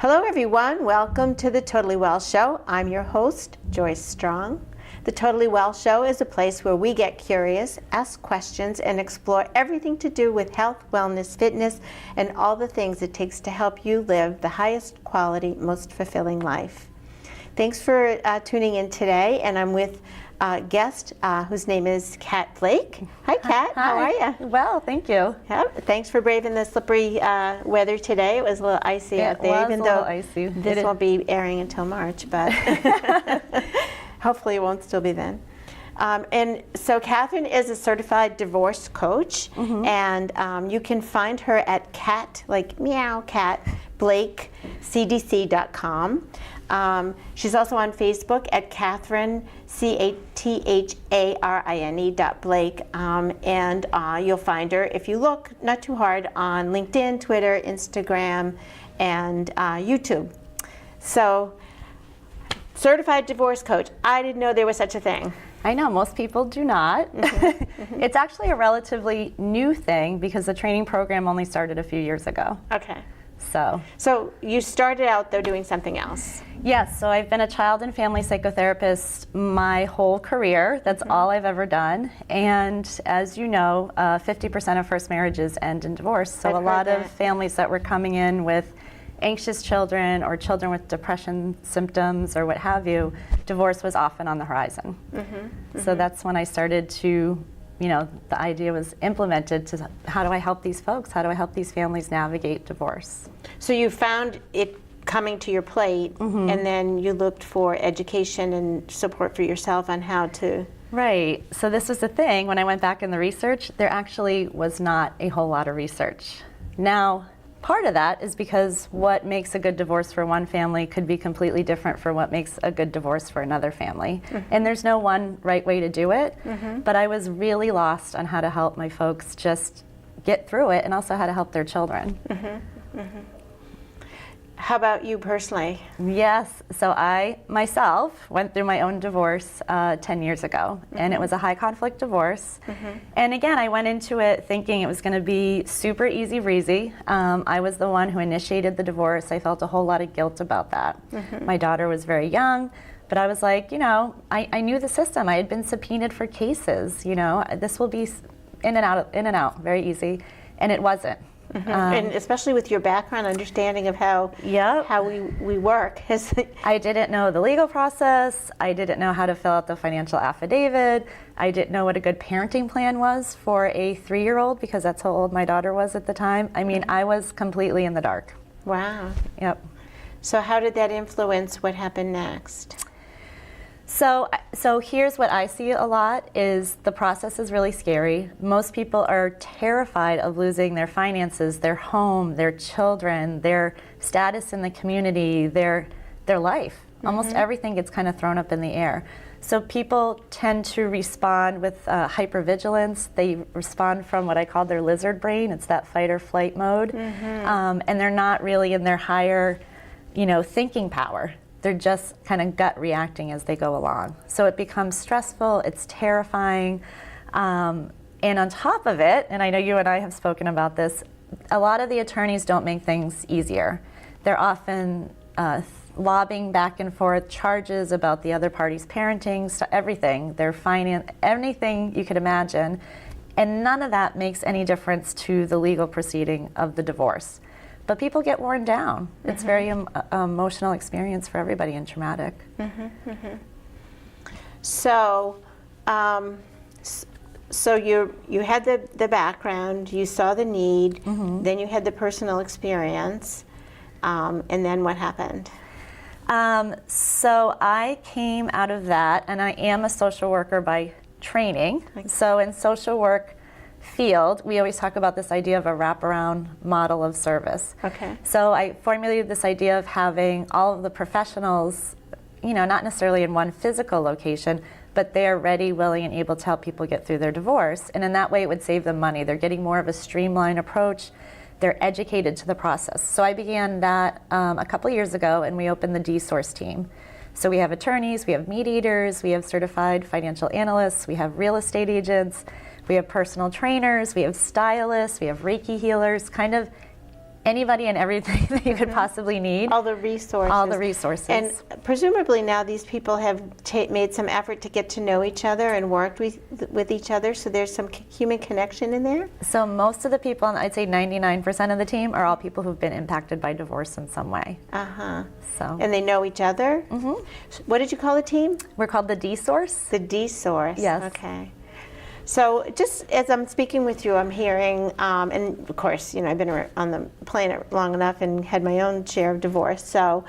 Hello everyone, welcome to the Totally Well Show. I'm your host, Joyce Strong. The Totally Well Show is a place where we get curious, ask questions, and explore everything to do with health, wellness, fitness, and all the things it takes to help you live the highest quality, most fulfilling life. Thanks for tuning in today, and I'm with a guest whose name is Kat Blake. Hi Kat, how are you? Well, thank you. Yeah, thanks for braving the slippery weather today. It was a little icy out there, even though icy. this won't be airing until March, but hopefully it won't still be then. And so Catherine is a certified divorce coach, and you can find her at Kat, like meow, Kat Blake, CDC.com. She's also on Facebook at Catherine, CATHARINE.Blake, and you'll find her, if you look not too hard, on LinkedIn, Twitter, Instagram, and YouTube. So, certified divorce coach. I didn't know there was such a thing. I know, most people do not. It's actually a relatively new thing because the training program only started a few years ago. Okay. So you started out though doing something else. Yes, so I've been a child and family psychotherapist my whole career. That's all I've ever done. And as you know, 50% of first marriages end in divorce. So I've a lot heard of families that were coming in with anxious children or children with depression symptoms or what have you, divorce was often on the horizon. So that's when I started to, the idea was implemented to how do I help these folks? How do I help these families navigate divorce? So you found it coming to your plate, and then you looked for education and support for yourself on how to... Right. So this was the thing. When I went back in the research, there actually was not a whole lot of research. Now, part of that is because what makes a good divorce for one family could be completely different for what makes a good divorce for another family. And there's no one right way to do it, but I was really lost on how to help my folks just get through it and also how to help their children. How about you personally? Yes, so I myself went through my own divorce 10 years ago, and it was a high conflict divorce. And again, I went into it thinking it was going to be super easy breezy. I was the one who initiated the divorce. I felt a whole lot of guilt about that. My daughter was very young, but I was like, I knew the system. I had been subpoenaed for cases. This will be in and out, very easy, and it wasn't. And especially with your background, understanding of how we work. I didn't know the legal process. I didn't know how to fill out the financial affidavit. I didn't know what a good parenting plan was for a 3-year-old because that's how old my daughter was at the time. I mean, I was completely in the dark. Wow. Yep. So how did that influence what happened next? So here's what I see a lot is the process is really scary. Most people are terrified of losing their finances, their home, their children, their status in the community, their life. Almost everything gets kind of thrown up in the air. So people tend to respond with hypervigilance. They respond from what I call their lizard brain. It's that fight or flight mode. And they're not really in their higher, thinking power. They're just kind of gut reacting as they go along. So it becomes stressful, it's terrifying. And on top of it, and I know you and I have spoken about this, a lot of the attorneys don't make things easier. They're often lobbying back and forth charges about the other party's parenting, everything, their finance, anything you could imagine. And none of that makes any difference to the legal proceeding of the divorce. But people get worn down. It's very emotional experience for everybody and traumatic. So, so you had the background, you saw the need, then you had the personal experience, and then what happened? So I came out of that, and I am a social worker by training. So in social work field, we always talk about this idea of a wraparound model of service. So I formulated this idea of having all of the professionals, not necessarily in one physical location, but they are ready, willing, and able to help people get through their divorce. And in that way, it would save them money. They're getting more of a streamlined approach. They're educated to the process. So I began that a couple years ago, and we opened the D-Source team. So we have attorneys, we have mediators, we have certified financial analysts, we have real estate agents, we have personal trainers, we have stylists, we have Reiki healers, kind of anybody and everything that you could possibly need. All the resources. All the resources. And presumably now these people have made some effort to get to know each other and worked with each other, so there's some human connection in there? So most of the people, and I'd say 99% of the team, are all people who've been impacted by divorce in some way. Uh-huh. So. And they know each other? Mm-hmm. What did you call the team? We're called the D-Source. The D-Source. Yes. Okay. So just as I'm speaking with you, I'm hearing, and of course, I've been on the planet long enough and had my own share of divorce. So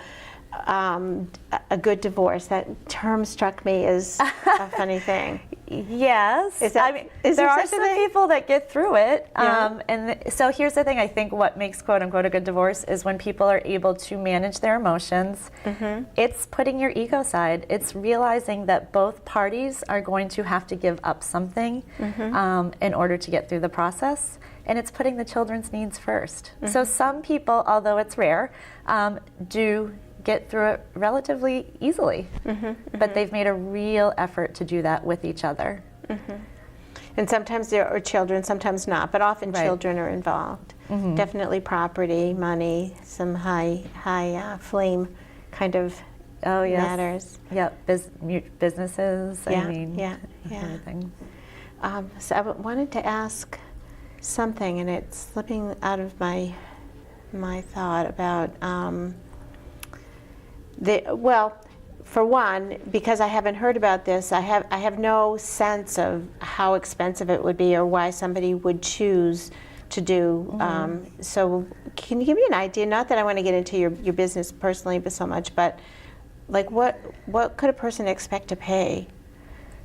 a good divorce, that term struck me as a funny thing. Yes. Is that, I mean, is there are such a some thing? people that get through it. Yeah. So here's the thing, I think what makes quote unquote a good divorce is when people are able to manage their emotions. Mm-hmm. It's putting your ego aside. It's realizing that both parties are going to have to give up something in order to get through the process. And it's putting the children's needs first. Mm-hmm. So some people, although it's rare, do get through it relatively easily, but they've made a real effort to do that with each other. And sometimes there are children, sometimes not, but often Right. children are involved. Definitely property, money, some high flame kind of Oh yes. matters. Yep, businesses. Yeah, I mean, yeah. everything. So I wanted to ask something, and it's slipping out of my thought about. Well, for one, because I haven't heard about this, I have no sense of how expensive it would be or why somebody would choose to do. So can you give me an idea? Not that I want to get into your business personally, but so much, but like what could a person expect to pay?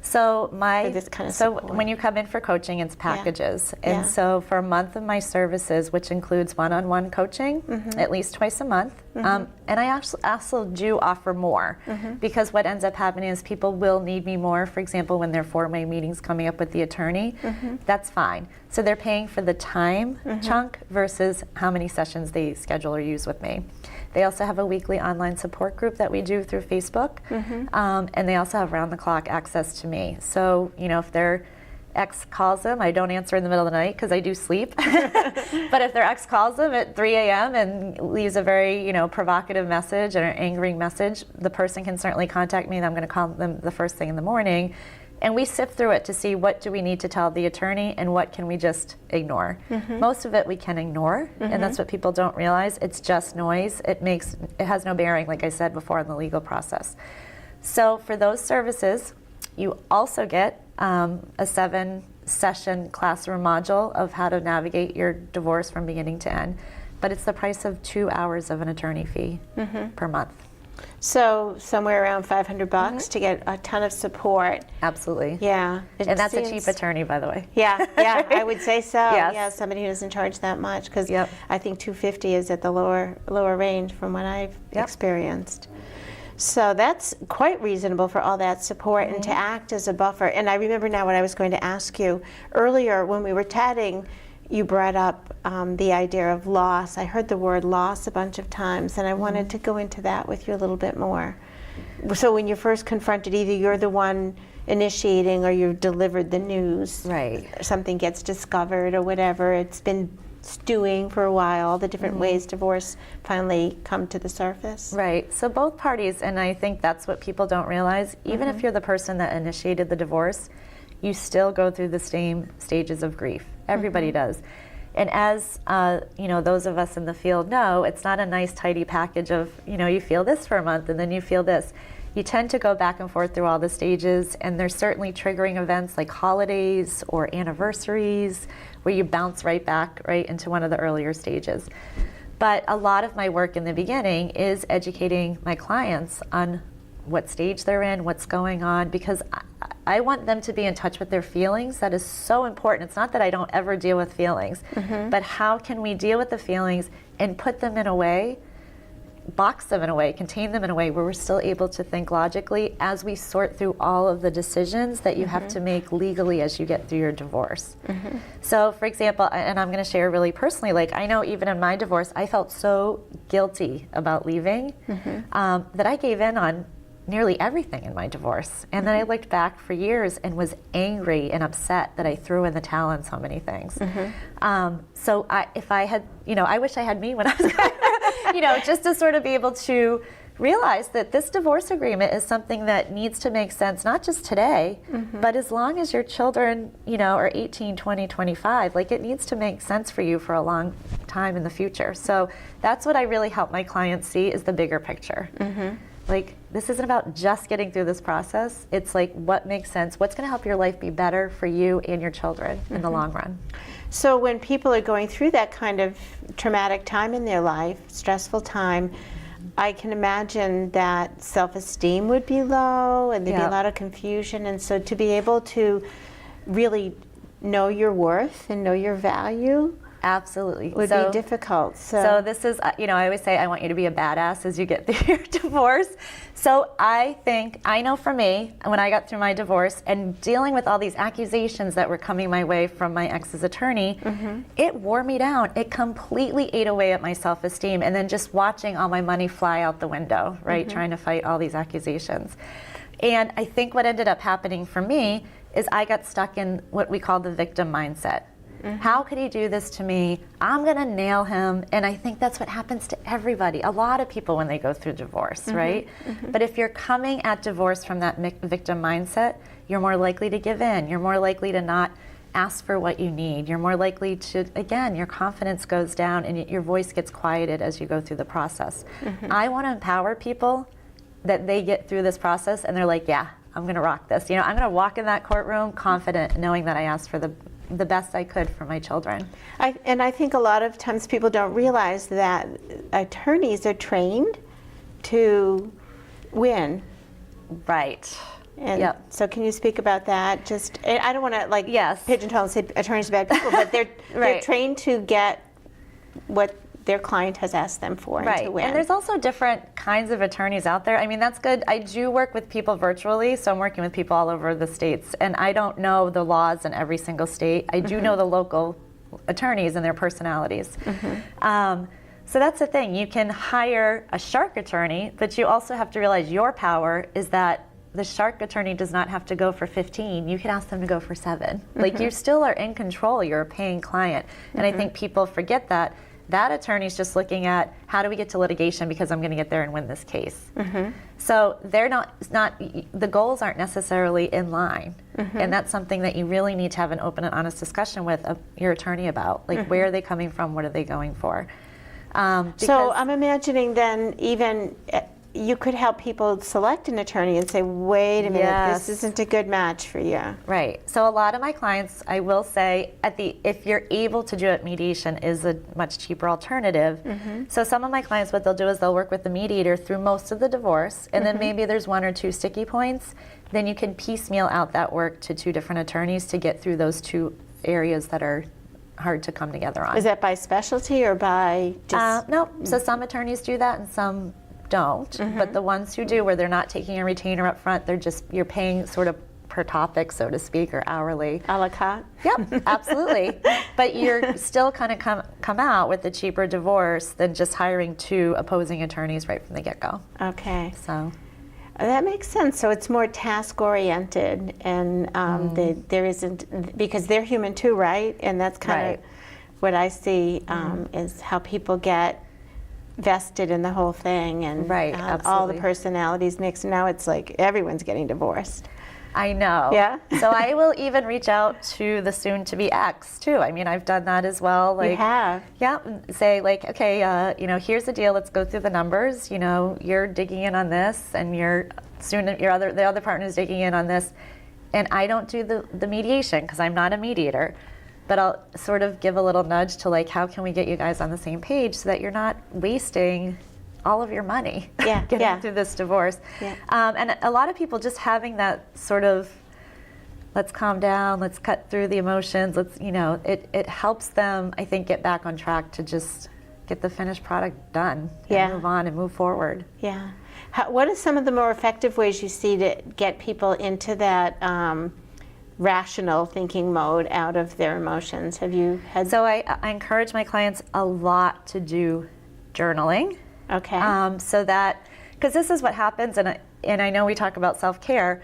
So For this kind of support. when you come in for coaching, it's packages. Yeah. And so for a month of my services, which includes one-on-one coaching, at least twice a month, and I also do offer more because what ends up happening is people will need me more. For example, when there are 4-way meetings coming up with the attorney, that's fine. So they're paying for the time chunk versus how many sessions they schedule or use with me. They also have a weekly online support group that we do through Facebook, and they also have round-the-clock access to me. So, if their ex calls them, I don't answer in the middle of the night because I do sleep. But if their ex calls them at 3 a.m. and leaves a very, provocative message or an angering message, the person can certainly contact me, and I'm going to call them the first thing in the morning. And we sift through it to see what do we need to tell the attorney and what can we just ignore. Most of it we can ignore, and that's what people don't realize. It's just noise. It has no bearing, like I said before, on the legal process. So for those services, you also get a 7-session classroom module of how to navigate your divorce from beginning to end. But it's the price of 2 hours of an attorney fee per month. So somewhere around $500 to get a ton of support. Absolutely. Yeah. And that's a cheap attorney, by the way. Yeah, I would say so. Yes. Yeah, somebody who doesn't charge that much, because Yep. I think $250 is at the lower range from what I've experienced. So that's quite reasonable for all that support and to act as a buffer. And I remember now what I was going to ask you earlier when we were chatting. You brought up the idea of loss. I heard the word loss a bunch of times, and I wanted to go into that with you a little bit more. So when you're first confronted, either you're the one initiating or you've delivered the news. Right. Something gets discovered or whatever. It's been stewing for a while, the different ways divorce finally come to the surface. Right. So both parties, and I think that's what people don't realize, even if you're the person that initiated the divorce, you still go through the same stages of grief. Everybody does. And as those of us in the field know, it's not a nice, tidy package of, you feel this for a month and then you feel this. You tend to go back and forth through all the stages, and there's certainly triggering events like holidays or anniversaries where you bounce right back into one of the earlier stages. But a lot of my work in the beginning is educating my clients on what stage they're in, what's going on, because I want them to be in touch with their feelings. That is so important. It's not that I don't ever deal with feelings, but how can we deal with the feelings and put them in a way, box them in a way, contain them in a way where we're still able to think logically as we sort through all of the decisions that you have to make legally as you get through your divorce. So for example, and I'm going to share really personally, like I know even in my divorce, I felt so guilty about leaving that I gave in on nearly everything in my divorce. And then I looked back for years and was angry and upset that I threw in the towel on so many things. So if I had, I wish I had me when I was, just to sort of be able to realize that this divorce agreement is something that needs to make sense, not just today, but as long as your children, are 18, 20, 25, like it needs to make sense for you for a long time in the future. So that's what I really help my clients see is the bigger picture. Like, this isn't about just getting through this process. It's like, what makes sense? What's going to help your life be better for you and your children in the long run? So when people are going through that kind of traumatic time in their life, stressful time, I can imagine that self-esteem would be low and there'd be a lot of confusion. And so to be able to really know your worth and know your value Absolutely. would be difficult. So this is, I always say I want you to be a badass as you get through your divorce. So I know for me, when I got through my divorce and dealing with all these accusations that were coming my way from my ex's attorney, it wore me down. It completely ate away at my self-esteem. And then just watching all my money fly out the window, right? Trying to fight all these accusations. And I think what ended up happening for me is I got stuck in what we call the victim mindset. How could he do this to me? I'm going to nail him. And I think that's what happens to everybody, a lot of people when they go through divorce, right? But if you're coming at divorce from that victim mindset, you're more likely to give in. You're more likely to not ask for what you need. You're more likely to, again, your confidence goes down and your voice gets quieted as you go through the process. I want to empower people that they get through this process and they're like, yeah, I'm going to rock this. I'm going to walk in that courtroom confident, knowing that I asked for the best I could for my children. I think a lot of times people don't realize that attorneys are trained to win. Right. And so can you speak about that? Just, I don't want to pigeonhole and say attorneys are bad people, but they're trained to get what their client has asked them for and to win. And there's also different kinds of attorneys out there. I mean, that's good. I do work with people virtually, so I'm working with people all over the states. And I don't know the laws in every single state. I do know the local attorneys and their personalities. So that's the thing. You can hire a shark attorney, but you also have to realize your power is that the shark attorney does not have to go for 15. You can ask them to go for 7. Like, you still are in control. You're a paying client. And I think people forget that. That attorney's just looking at, how do we get to litigation because I'm going to get there and win this case. So they're not, the goals aren't necessarily in line. And that's something that you really need to have an open and honest discussion with your attorney about. Like, where are they coming from? What are they going for? So I'm imagining then even you could help people select an attorney and say, wait a minute, this isn't a good match for you. Right. So a lot of my clients, I will say, if you're able to do it, mediation is a much cheaper alternative. So some of my clients, what they'll do is they'll work with the mediator through most of the divorce, and then maybe there's 1 or 2 sticky points. Then you can piecemeal out that work to 2 different attorneys to get through those 2 areas that are hard to come together on. Is that by specialty or by just? No. So some attorneys do that and some don't, but the ones who do, where they're not taking a retainer up front, you're paying sort of per topic, so to speak, or hourly. A la carte? Yep, absolutely. But you're still kind of come out with a cheaper divorce than just hiring 2 opposing attorneys right from the get-go. Okay. So that makes sense. So it's more task-oriented, and there isn't, because they're human too, right? And that's kind of what I see is how people get vested in the whole thing, and all the personalities mixed. Now it's like everyone's getting divorced. I know. Yeah. So I will even reach out to the soon-to-be ex too. I mean, I've done that as well. Like, you have. Yeah. Say like, okay, here's the deal. Let's go through the numbers. You're digging in on this, and the other partner's digging in on this, and I don't do the mediation because I'm not a mediator. But I'll sort of give a little nudge to, like, how can we get you guys on the same page so that you're not wasting all of your money getting through this divorce. And a lot of people just having that sort of, let's calm down, let's cut through the emotions, it helps them, I think, get back on track to just get the finished product done and move on and move forward. Yeah. What are some of the more effective ways you see to get people into that rational thinking mode out of their emotions? Have you had? So I encourage my clients a lot to do journaling. Okay. So that, because this is what happens, and and I know we talk about self-care,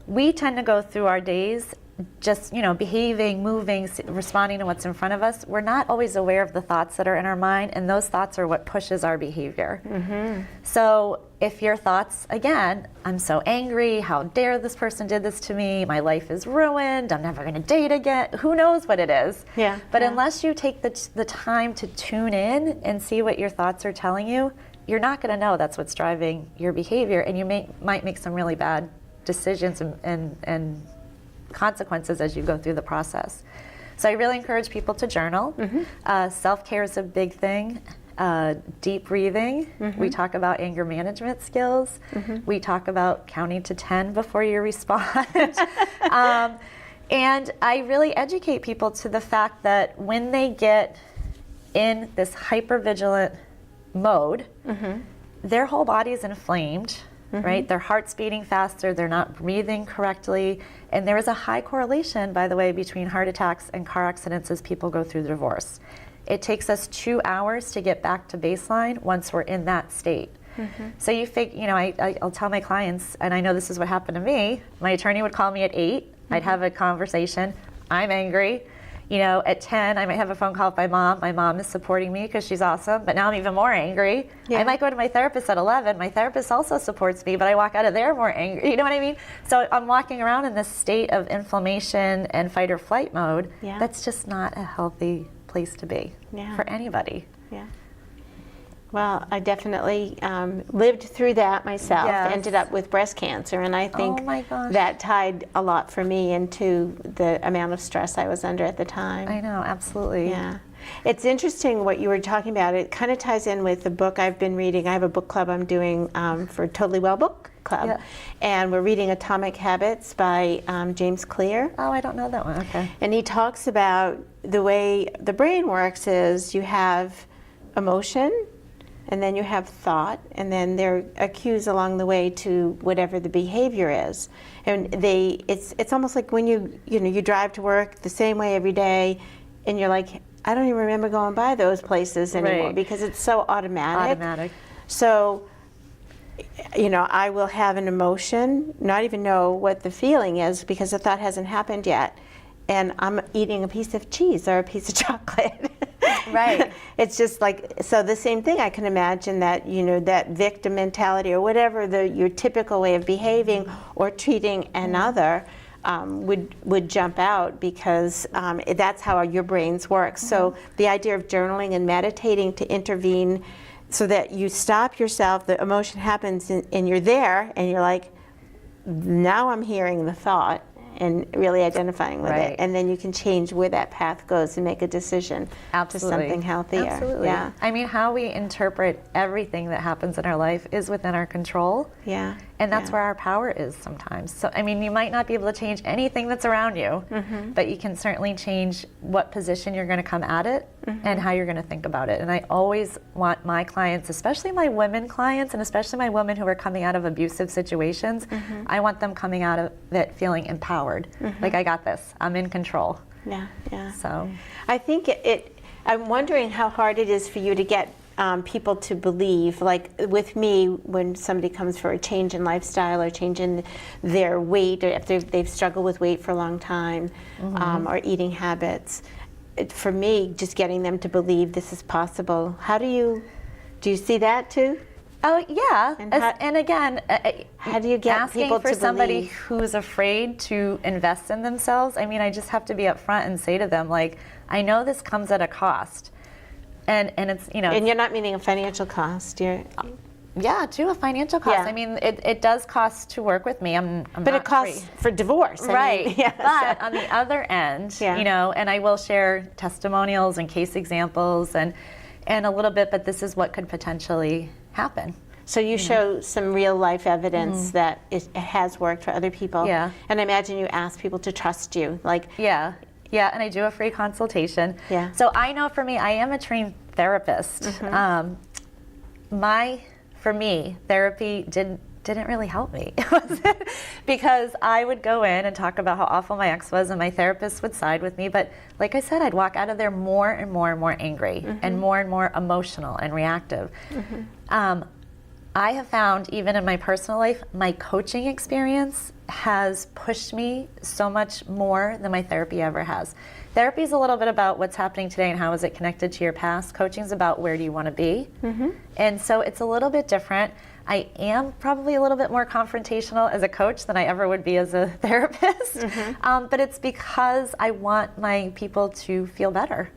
we tend to go through our days just, behaving, moving, responding to what's in front of us. We're not always aware of the thoughts that are in our mind, and those thoughts are what pushes our behavior. So if your thoughts, again, I'm so angry, how dare this person did this to me, my life is ruined, I'm never going to date again, who knows what it is. Yeah. But unless you take the time to tune in and see what your thoughts are telling you, you're not going to know that's what's driving your behavior, and you might make some really bad decisions and consequences as you go through the process. So I really encourage people to journal. Self-care is a big thing. Deep breathing. We talk about anger management skills. We talk about counting to 10 before you respond. And I really educate people to the fact that when they get in this hypervigilant mode, their whole body is inflamed. Right? Their heart's beating faster, they're not breathing correctly, and there is a high correlation, by the way, between heart attacks and car accidents as people go through the divorce. It takes us 2 hours to get back to baseline once we're in that state. So I'll tell my clients, and I know this is what happened to me, my attorney would call me at 8, I'd have a conversation, I'm angry. At 10, I might have a phone call with my mom. My mom is supporting me because she's awesome, but now I'm even more angry. I might go to my therapist at 11. My therapist also supports me, but I walk out of there more angry. You know what I mean? So I'm walking around in this state of inflammation and fight or flight mode. That's just not a healthy place to be for anybody. Well, I definitely lived through that myself, ended up with breast cancer, and I think that tied a lot for me into the amount of stress I was under at the time. I know, absolutely. Yeah. It's interesting what you were talking about. It kind of ties in with the book I've been reading. I have a book club I'm doing for Totally Well Book Club, and we're reading Atomic Habits by James Clear. Oh, I don't know that one. Okay. And he talks about the way the brain works is you have emotion, and then you have thought, and then there are cues along the way to whatever the behavior is. And it's almost like when you drive to work the same way every day, and you're like, I don't even remember going by those places anymore because it's so automatic. So, I will have an emotion, not even know what the feeling is because the thought hasn't happened yet, and I'm eating a piece of cheese or a piece of chocolate. Right. It's just like, so the same thing, I can imagine that, that victim mentality or whatever your typical way of behaving or treating another would jump out because that's how your brains work. So the idea of journaling and meditating to intervene so that you stop yourself, the emotion happens and you're there and you're like, now I'm hearing the thought and really identifying with it. And then you can change where that path goes and make a decision to something healthier. Absolutely. Yeah. I mean, how we interpret everything that happens in our life is within our control. Yeah. And that's where our power is sometimes. So, I mean, you might not be able to change anything that's around you, but you can certainly change what position you're going to come at it and how you're going to think about it. And I always want my clients, especially my women clients, and especially my women who are coming out of abusive situations, I want them coming out of it feeling empowered. Like, I got this. I'm in control. Yeah, yeah. So I think I'm wondering how hard it is for you to get people to believe, like with me, when somebody comes for a change in lifestyle or change in their weight, or if they've struggled with weight for a long time, or eating habits, for me, just getting them to believe this is possible. Do you see that too? Oh yeah, And again, how do you get asking people for to somebody believe? who's afraid to invest in themselves? I mean, I just have to be upfront and say to them, like, I know this comes at a cost, and it's And you're not meaning a financial cost. You're to a financial cost. Yeah. I mean, it does cost to work with me. I'm but not it costs free. for divorce, Right. I mean, yeah, But on the other end, and I will share testimonials and case examples and a little bit, but this is what could potentially happen. So you show some real life evidence that it has worked for other people. Yeah. And I imagine you ask people to trust you. Like, Yeah, and I do a free consultation. Yeah. So I know for me, I am a trained therapist. For me, therapy didn't really help me because I would go in and talk about how awful my ex was, and my therapist would side with me. But like I said, I'd walk out of there more and more and more angry and more emotional and reactive. I have found, even in my personal life, my coaching experience has pushed me so much more than my therapy ever has. Therapy is a little bit about what's happening today and how is it connected to your past. Coaching is about where do you want to be. And so it's a little bit different. I am probably a little bit more confrontational as a coach than I ever would be as a therapist. But it's because I want my people to feel better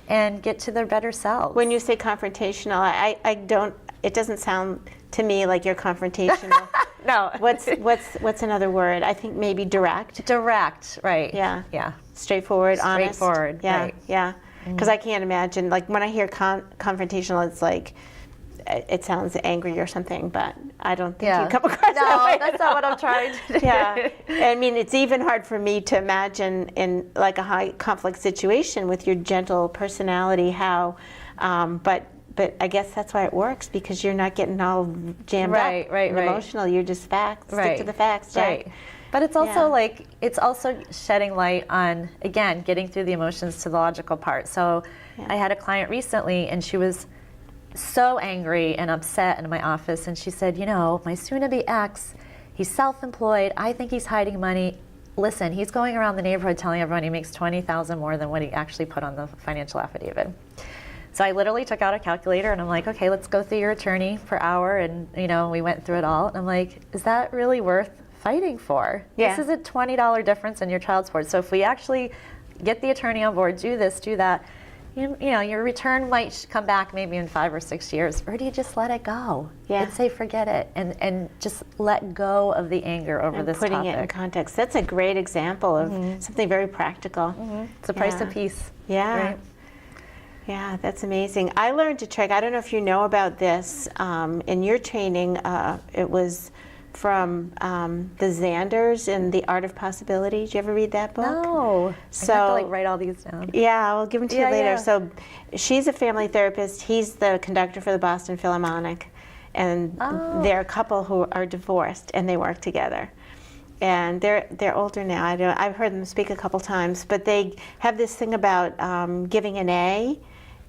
and get to their better selves. When you say confrontational, I don't. It doesn't sound to me like you're confrontational. No. What's another word? I think maybe direct. Direct, right. Yeah. Yeah. Straightforward, honest. Straightforward, Yeah, right. yeah. Because I can't imagine, like when I hear confrontational, it's like, it sounds angry or something, but I don't think you come across that way. No, that's not what I'm trying to do. Yeah, I mean, it's even hard for me to imagine in like a high conflict situation with your gentle personality how, but I guess that's why it works, because you're not getting all jammed up and emotional. You're just facts. Stick to the facts, Jack. Right. But it's also like, it's also shedding light on, again, getting through the emotions to the logical part. So I had a client recently, and she was so angry and upset in my office, and she said, you know, my soon-to-be ex, he's self-employed. I think he's hiding money. Listen, he's going around the neighborhood telling everyone he makes $20,000 more than what he actually put on the financial affidavit. So I literally took out a calculator and I'm like, okay, let's go through your attorney per hour. And, you know, we went through it all. And I'm like, is that really worth fighting for? Yeah. This is a $20 difference in your child support. So if we actually get the attorney on board, do this, do that, you know, your return might come back maybe in 5 or 6 years. Or do you just let it go and say, forget it, and just let go of the anger over this putting topic. it in context. That's a great example of something very practical. It's the price of peace. Yeah. Right? Yeah, that's amazing. I learned a trick. I don't know if you know about this. In your training, it was from the Zanders in The Art of Possibility. Did you ever read that book? No. So I have to like write all these down. Yeah, I'll give them to you later. Yeah. So she's a family therapist. He's the conductor for the Boston Philharmonic. And they're a couple who are divorced, and they work together. And they're older now. I've heard them speak a couple times, but they have this thing about giving an A,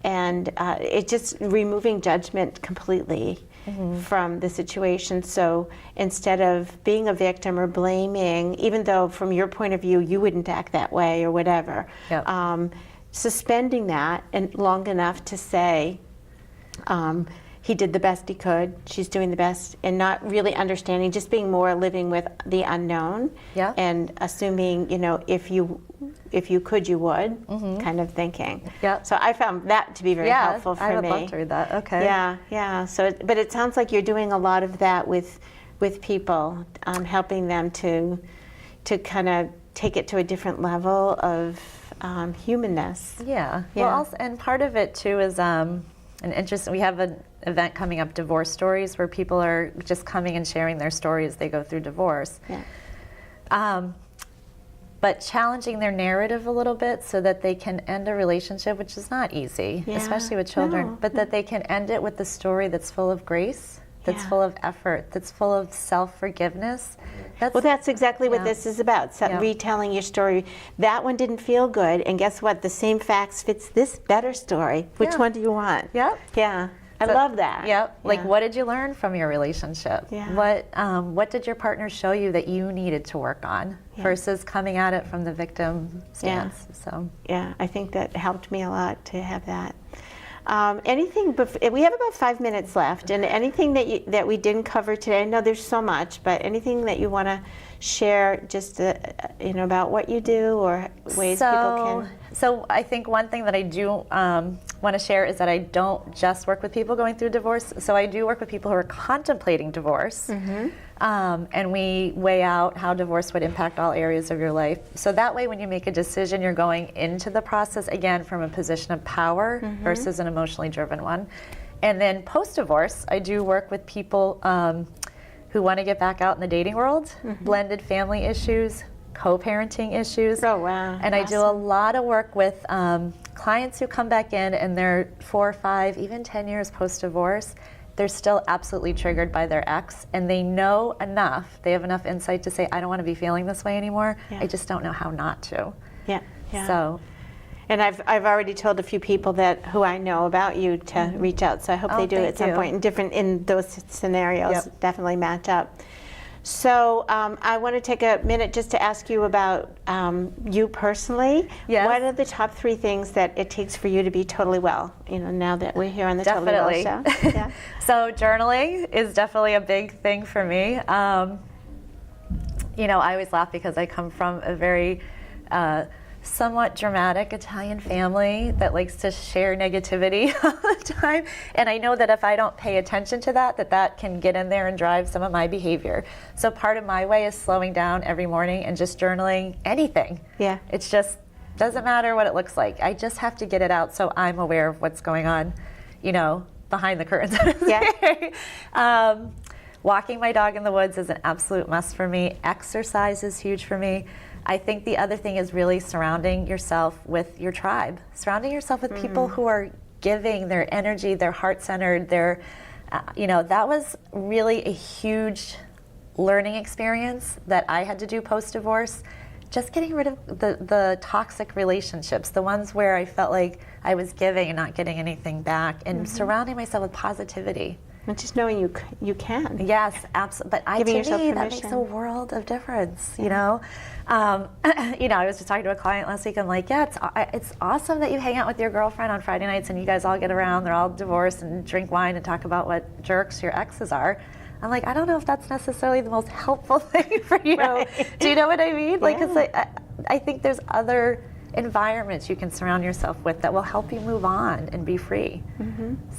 and it's just removing judgment completely from the situation. So instead of being a victim or blaming, even though from your point of view you wouldn't act that way or whatever, suspending that and long enough to say, he did the best he could, she's doing the best, and not really understanding, just being more living with the unknown and assuming, you know, if you could, you would, kind of thinking. So I found that to be very helpful for me. I would love to read that. Okay. Yeah. So, but it sounds like you're doing a lot of that with people, helping them to kind of take it to a different level of humanness. Yeah. Well, also, and part of it too is an interest. We have an event coming up, Divorce Stories, where people are just coming and sharing their story as they go through divorce. But challenging their narrative a little bit so that they can end a relationship, which is not easy, especially with children, but that they can end it with a story that's full of grace, that's full of effort, that's full of self-forgiveness. Well, that's exactly what this is about, retelling your story. That one didn't feel good, and guess what? The same facts fits this better story. Which one do you want? Yeah. I love that. Like, what did you learn from your relationship? What did your partner show you that you needed to work on versus coming at it from the victim stance? So I think that helped me a lot to have that. Anything? We have about 5 minutes left, and anything that we didn't cover today. I know there's so much, but anything that you want to share, just about what you do or ways people can. So I think one thing that I do want to share is that I don't just work with people going through divorce. So I do work with people who are contemplating divorce, and we weigh out how divorce would impact all areas of your life. So that way, when you make a decision, you're going into the process again from a position of power versus an emotionally driven one. And then post-divorce, I do work with people who want to get back out in the dating world, blended family issues, co-parenting issues. Oh, wow. And I do a lot of work with clients who come back in and they're 4 or 5, even 10 years post-divorce. They're still absolutely triggered by their ex, and they know enough, they have enough insight to say, I don't want to be feeling this way anymore. I just don't know how not to. So And I've already told a few people who I know about you to reach out, so I hope they do thank at some you. point in those scenarios. Yep. Definitely match up. So I want to take a minute just to ask you about you personally. Yes. What are the top 3 things that it takes for you to be totally well? Now that we're here on the Definitely. Totally Well Show. Yeah. So journaling is definitely a big thing for me. I always laugh because I come from a very somewhat dramatic Italian family that likes to share negativity all the time. And I know that if I don't pay attention to that can get in there and drive some of my behavior. So part of my way is slowing down every morning and just journaling anything. Yeah. It's just, doesn't matter what it looks like. I just have to get it out so I'm aware of what's going on, behind the curtains. Yeah. Walking my dog in the woods is an absolute must for me. Exercise is huge for me. I think the other thing is really surrounding yourself with your tribe. Surrounding yourself with people who are giving their energy, they're heart-centered, that was really a huge learning experience that I had to do post-divorce. Just getting rid of the toxic relationships, the ones where I felt like I was giving and not getting anything back, and surrounding myself with positivity. And just knowing you can. Yes, absolutely. But Giving to yourself me, that permission. makes a world of difference. I was just talking to a client last week. I'm like, it's awesome that you hang out with your girlfriend on Friday nights and you guys all get around. They're all divorced and drink wine and talk about what jerks your exes are. I'm like, I don't know if that's necessarily the most helpful thing for you. Right. Do you know what I mean? Like, Yeah. it's like I think there's other environments you can surround yourself with that will help you move on and be free.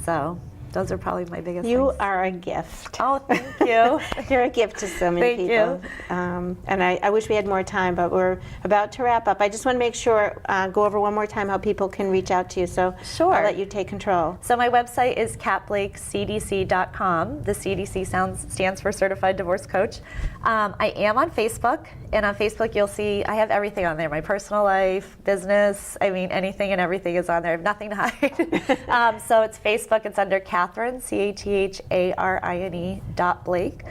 So those are probably my biggest You things. are a gift. Oh, thank you. You're a gift to so many Thank people. you. And I wish we had more time, but we're about to wrap up. I just want to make sure, go over one more time how people can reach out to you. So Sure. I'll let you take control. So my website is katblakecdc.com. The CDC stands for Certified Divorce Coach. I am on Facebook, and on Facebook you'll see I have everything on there. My personal life, business, anything and everything is on there. I have nothing to hide. So it's Facebook. It's under Catherine, Catharine.Blake.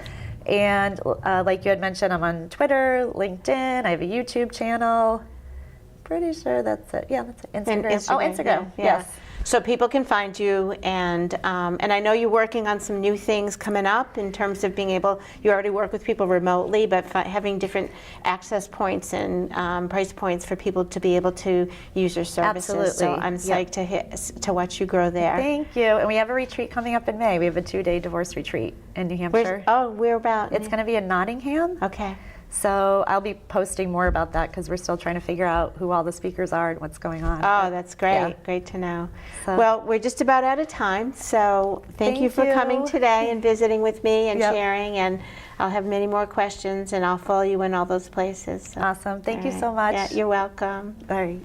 And like you had mentioned, I'm on Twitter, LinkedIn. I have a YouTube channel. Pretty sure that's it. Yeah, that's it. Instagram. Oh, Instagram. Yeah. Yes. So people can find you, and I know you're working on some new things coming up in terms of being able. You already work with people remotely, but having different access points and price points for people to be able to use your services. Absolutely. So I'm psyched to watch you grow there. Thank you. And we have a retreat coming up in May. We have a 2-day divorce retreat in New Hampshire. Where about? It's going to be in Nottingham. Okay. So I'll be posting more about that because we're still trying to figure out who all the speakers are and what's going on. Oh, that's great. Yeah. Great to know. So- Well, we're just about out of time, so thank you for coming today and visiting with me and Yep. sharing, and I'll have many more questions, and I'll follow you in all those places. So. Awesome. Thank All you right. so much. Yeah, you're welcome. All right.